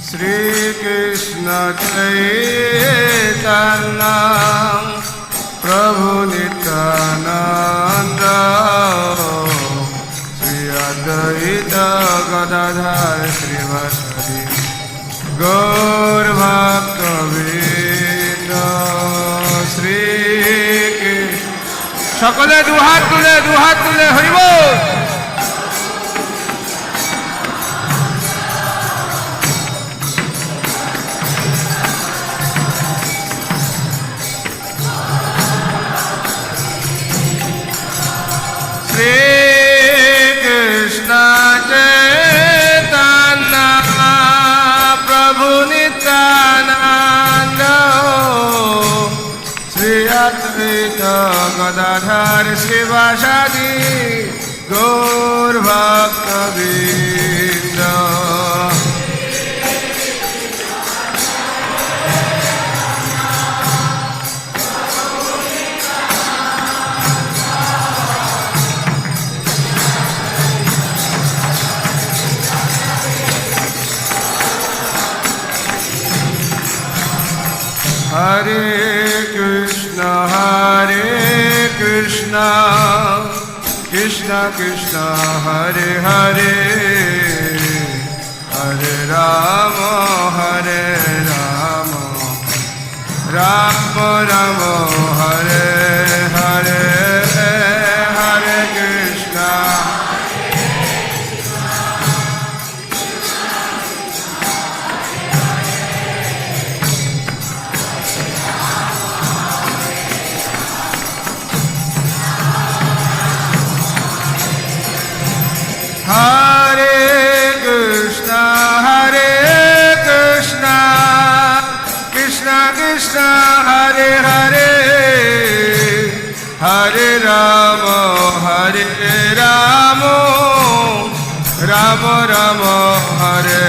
Shri Krishna Chaitanya Prabhu Nityananda Shri Advaita Gadadhar Srivasadi Gaur Bhakta Vrinda Shri Krishna সকলে দুহাত তুলে হরি বল। Shri Krishna Chaitanya Prabhu Nityananda Shri Advaita Gadadhar Srivasadi Gaur Bhakta Vrinda Hare Krishna Krishna Krishna Hare Hare Hare Rama Rama Rama Hare Hare Hare Krishna Hare Krishna Krishna Krishna Hare Hare Hare Rama Rama Rama Hare